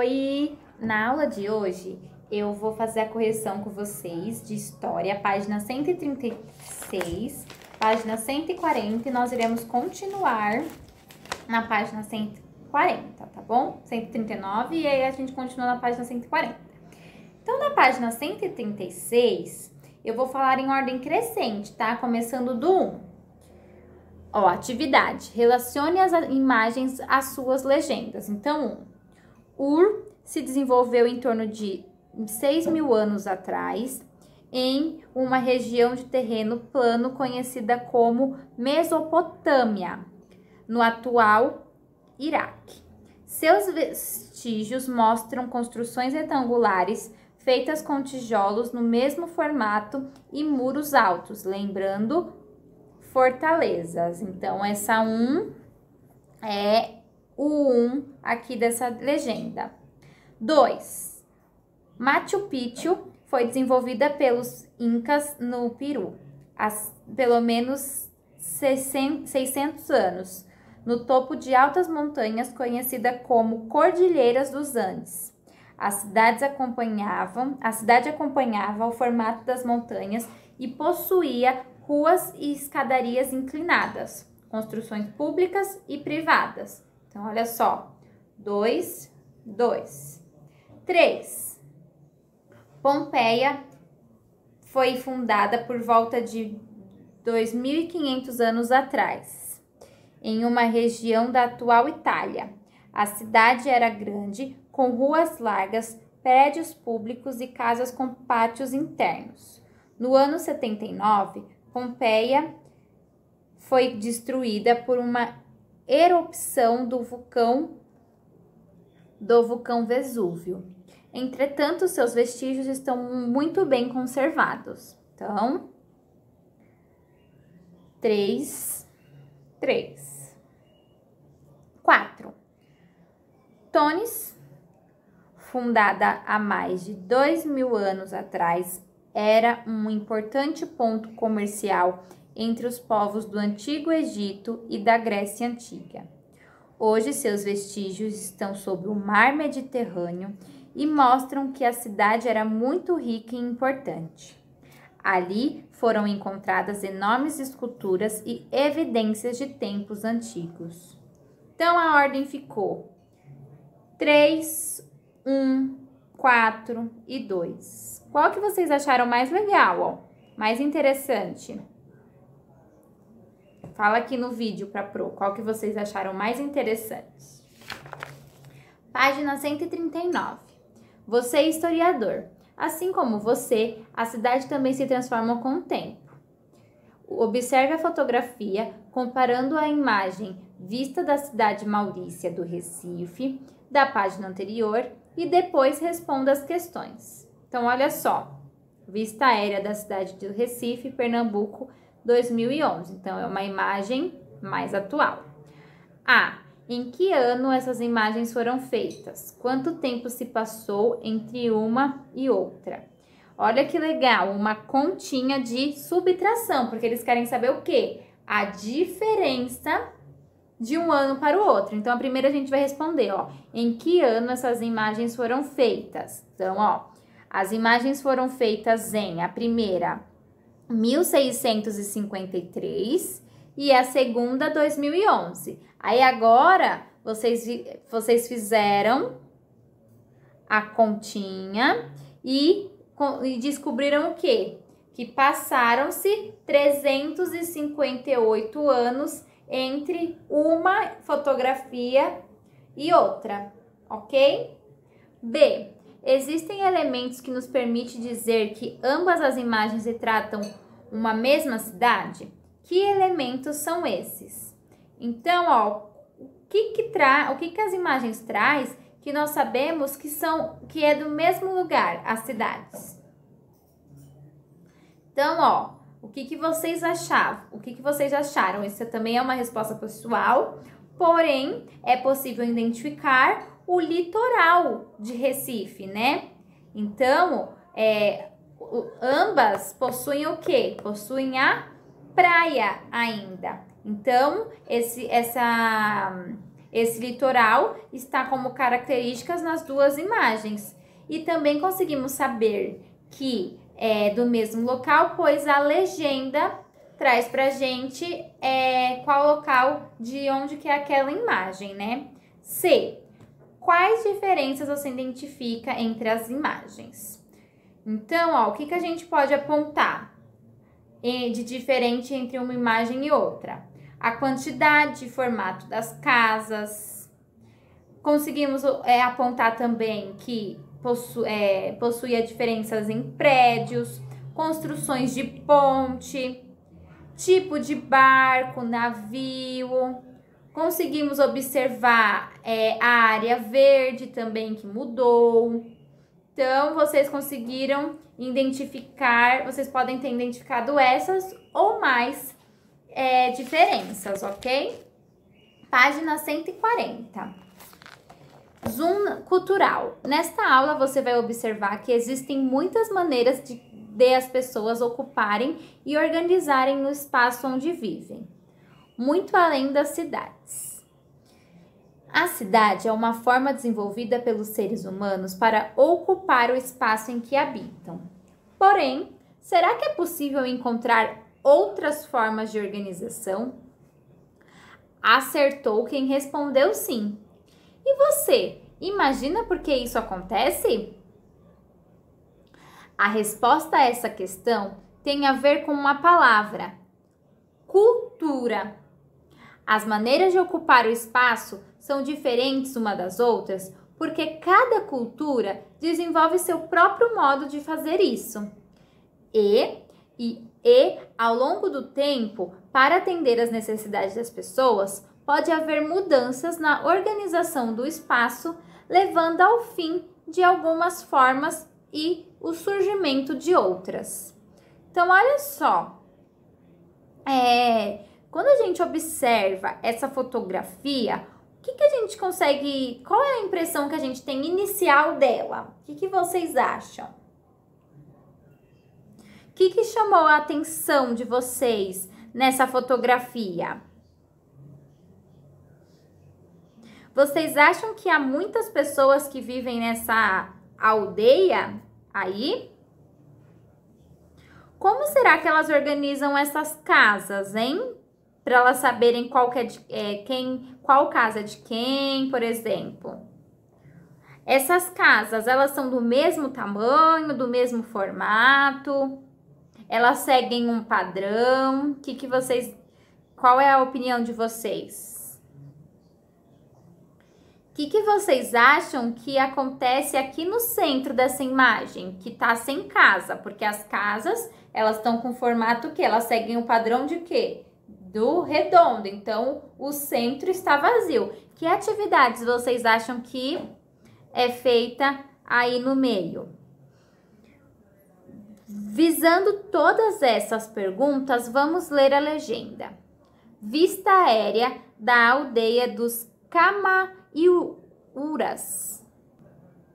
Oi! Na aula de hoje, eu vou fazer a correção com vocês de história, página 136, página 140, e nós iremos continuar na página 140, tá bom? 139, e aí a gente continua na página 140. Então, na página 136, eu vou falar em ordem crescente, tá? Começando do 1. Ó, atividade. Relacione as imagens às suas legendas. Então, 1. Ur se desenvolveu em torno de 6.000 anos atrás, em uma região de terreno plano conhecida como Mesopotâmia, no atual Iraque. Seus vestígios mostram construções retangulares feitas com tijolos no mesmo formato e muros altos, lembrando fortalezas. Então, essa 1 é o 1 aqui dessa legenda. 2. Machu Picchu foi desenvolvida pelos Incas no Peru há pelo menos 600 anos, no topo de altas montanhas conhecida como Cordilheiras dos Andes. A cidade acompanhava o formato das montanhas e possuía ruas e escadarias inclinadas, construções públicas e privadas. Então, olha só, 2. 3. Pompeia foi fundada por volta de 2.500 anos atrás, em uma região da atual Itália. A cidade era grande, com ruas largas, prédios públicos e casas com pátios internos. No ano 79, Pompeia foi destruída por uma erupção do vulcão Vesúvio. Entretanto, seus vestígios estão muito bem conservados. Então, 3. 4. Tunis, fundada há mais de 2.000 anos atrás, era um importante ponto comercial entre os povos do Antigo Egito e da Grécia Antiga. Hoje, seus vestígios estão sobre o mar Mediterrâneo e mostram que a cidade era muito rica e importante. Ali foram encontradas enormes esculturas e evidências de tempos antigos. Então, a ordem ficou 3, 1, 4 e 2. Qual que vocês acharam mais legal, ó? Mais interessante? Fala aqui no vídeo para Pro, qual que vocês acharam mais interessante? Página 139. Você é historiador. Assim como você, a cidade também se transforma com o tempo. Observe a fotografia comparando a imagem vista da cidade Maurícia do Recife, da página anterior, e depois responda as questões. Então, olha só. Vista aérea da cidade do Recife, Pernambuco, 2011. Então, é uma imagem mais atual. A. Em que ano essas imagens foram feitas? Quanto tempo se passou entre uma e outra? Olha que legal, uma continha de subtração, porque eles querem saber o quê? A diferença de um ano para o outro. Então, a primeira a gente vai responder, ó, em que ano essas imagens foram feitas? Então, ó, as imagens foram feitas em, a primeira, 1653 e a segunda, 2011. Aí, agora, vocês fizeram a continha e descobriram o quê? Que passaram-se 358 anos entre uma fotografia e outra, ok? B. Existem elementos que nos permitem dizer que ambas as imagens retratam uma mesma cidade? Que elementos são esses? Então, ó, o que as imagens traz que nós sabemos que é do mesmo lugar, as cidades? Então, ó, o que vocês achavam? O que vocês acharam? Isso também é uma resposta pessoal, porém, é possível identificar o litoral de Recife, né? Então, ambas possuem o quê? Possuem a praia ainda. Então, Esse litoral está como características nas duas imagens. E também conseguimos saber que é do mesmo local, pois a legenda traz pra gente qual local de onde que é aquela imagem, né? C. Quais diferenças você identifica entre as imagens? Então, ó, o que a gente pode apontar de diferente entre uma imagem e outra? A quantidade e formato das casas. Conseguimos apontar também que possuía diferenças em prédios, construções de ponte, tipo de barco, navio. Conseguimos observar a área verde também que mudou. Então, vocês conseguiram identificar, vocês podem ter identificado essas ou mais diferenças, ok? Página 140. Zoom cultural. Nesta aula, você vai observar que existem muitas maneiras de as pessoas ocuparem e organizarem o espaço onde vivem, muito além das cidades. A cidade é uma forma desenvolvida pelos seres humanos para ocupar o espaço em que habitam. Porém, será que é possível encontrar outras formas de organização? Acertou quem respondeu sim. E você, imagina por que isso acontece? A resposta a essa questão tem a ver com uma palavra: cultura. As maneiras de ocupar o espaço são diferentes uma das outras porque cada cultura desenvolve seu próprio modo de fazer isso. E ao longo do tempo, para atender às necessidades das pessoas, pode haver mudanças na organização do espaço, levando ao fim de algumas formas e o surgimento de outras. Então, olha só, quando a gente observa essa fotografia, o que a gente consegue, qual é a impressão que a gente tem inicial dela? O que vocês acham? O que chamou a atenção de vocês nessa fotografia? Vocês acham que há muitas pessoas que vivem nessa aldeia aí? Como será que elas organizam essas casas, hein? Para elas saberem qual casa é de quem, por exemplo. Essas casas, elas são do mesmo tamanho, do mesmo formato? Elas seguem um padrão? Qual é a opinião de vocês? O que vocês acham que acontece aqui no centro dessa imagem, que tá sem casa? Porque as casas, elas estão com formato que elas seguem o padrão de quê? Do redondo. Então, o centro está vazio. Que atividades vocês acham que é feita aí no meio? Visando todas essas perguntas, vamos ler a legenda. Vista aérea da aldeia dos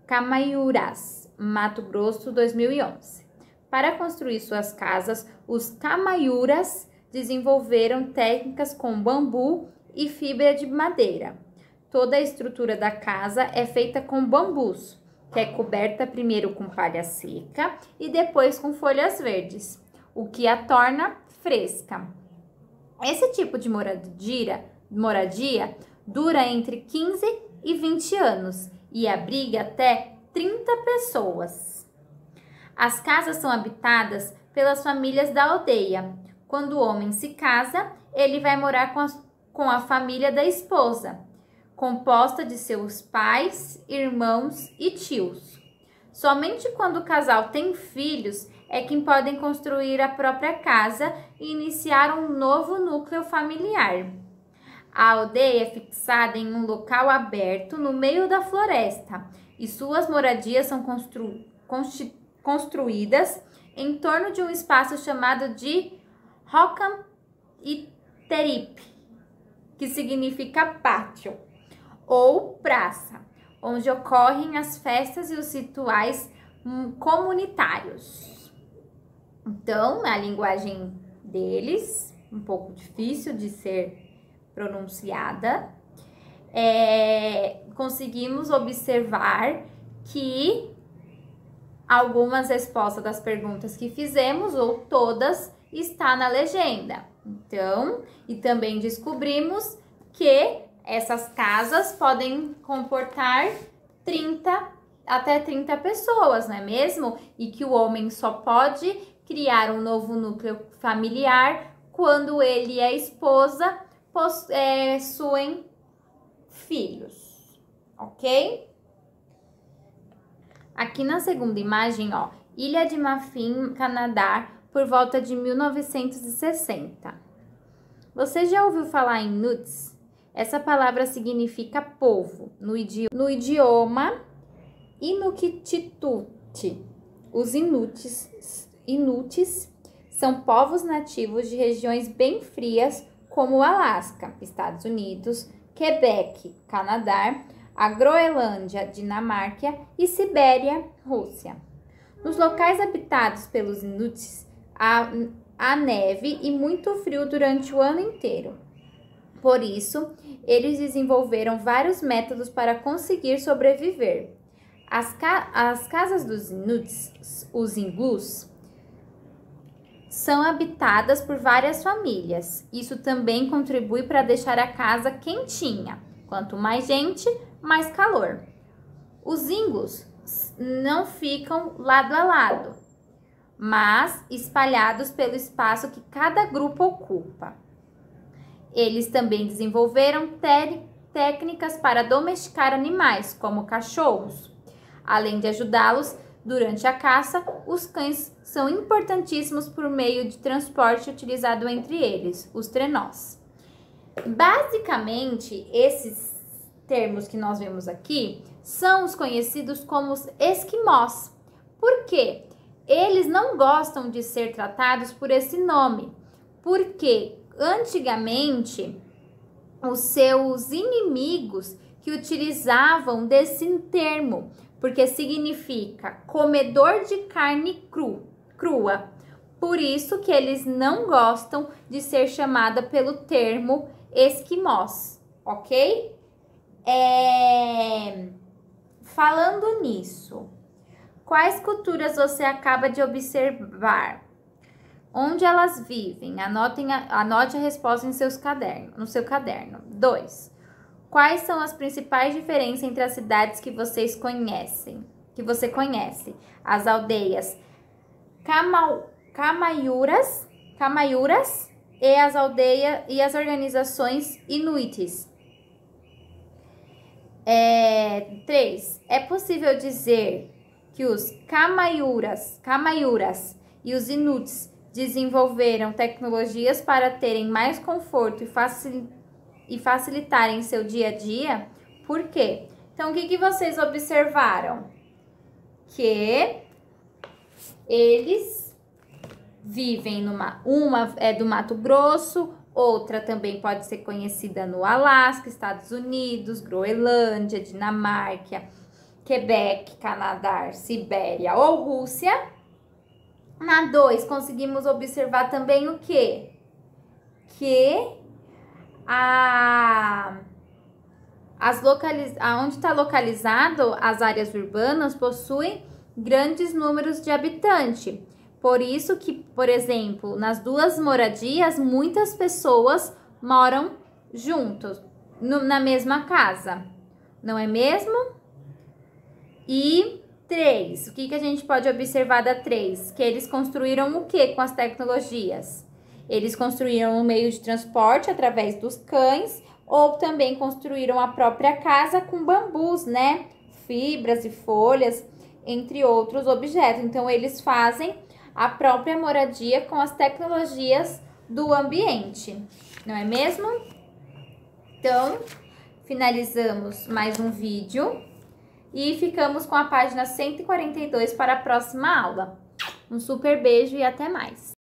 Camaiuras, Mato Grosso, 2011. Para construir suas casas, os Camaiuras desenvolveram técnicas com bambu e fibra de madeira. Toda a estrutura da casa é feita com bambus, que é coberta primeiro com palha seca e depois com folhas verdes, o que a torna fresca. Esse tipo de moradia dura entre 15 e 20 anos e abriga até 30 pessoas. As casas são habitadas pelas famílias da aldeia. Quando o homem se casa, ele vai morar com a família da esposa, composta de seus pais, irmãos e tios. Somente quando o casal tem filhos é que podem construir a própria casa e iniciar um novo núcleo familiar. A aldeia é fixada em um local aberto no meio da floresta e suas moradias são construídas em torno de um espaço chamado de Rocam Iterip, que significa pátio ou praça, onde ocorrem as festas e os rituais comunitários. Então, a linguagem deles, um pouco difícil de ser pronunciada, conseguimos observar que algumas respostas das perguntas que fizemos, ou todas, está na legenda. Então, e também descobrimos que essas casas podem comportar até 30 pessoas, não é mesmo? E que o homem só pode criar um novo núcleo familiar quando ele e a esposa possuem filhos, ok? Aqui na segunda imagem, ó, Ilha de Marfim, Canadá, por volta de 1960. Você já ouviu falar em Inuits? Essa palavra significa povo no idioma Inuktitut. Os Inuits são povos nativos de regiões bem frias como o Alasca, Estados Unidos, Quebec, Canadá, a Groenlândia, Dinamarca e Sibéria, Rússia. Nos locais habitados pelos Inuits, há neve e muito frio durante o ano inteiro. Por isso, eles desenvolveram vários métodos para conseguir sobreviver. As casas dos Inuits, os iglus, são habitadas por várias famílias. Isso também contribui para deixar a casa quentinha. Quanto mais gente, mais calor. Os iglus não ficam lado a lado, mas espalhados pelo espaço que cada grupo ocupa. Eles também desenvolveram técnicas para domesticar animais, como cachorros. Além de ajudá-los durante a caça, os cães são importantíssimos por meio de transporte utilizado entre eles, os trenós. Basicamente, esses termos que nós vemos aqui são os conhecidos como os esquimós. Por quê? Eles não gostam de ser tratados por esse nome, porque antigamente os seus inimigos que utilizavam desse termo, porque significa comedor de carne crua. Por isso que eles não gostam de ser chamada pelo termo esquimós, ok? Falando nisso, quais culturas você acaba de observar? Onde elas vivem? Anote a resposta no seu caderno. 2. Quais são as principais diferenças entre as cidades que você conhece? As aldeias Camaiuras e as organizações Inuites. 3. É possível dizer que os Camaiuras e os Inuits desenvolveram tecnologias para terem mais conforto e facilitarem seu dia a dia? Por quê? Então, o que vocês observaram? Que eles vivem uma é do Mato Grosso, outra também pode ser conhecida no Alasca, Estados Unidos, Groenlândia, Dinamarca, Quebec, Canadá, Sibéria ou Rússia. Na 2, conseguimos observar também o quê? Que onde está localizado as áreas urbanas possuem grandes números de habitantes. Por isso que, por exemplo, nas 2 moradias, muitas pessoas moram juntos, na mesma casa. Não é mesmo? E 3, o que a gente pode observar da 3? Que eles construíram o que com as tecnologias? Eles construíram um meio de transporte através dos cães, ou também construíram a própria casa com bambus, né? Fibras e folhas, entre outros objetos. Então, eles fazem a própria moradia com as tecnologias do ambiente, não é mesmo? Então, finalizamos mais um vídeo e ficamos com a página 142 para a próxima aula. Um super beijo e até mais!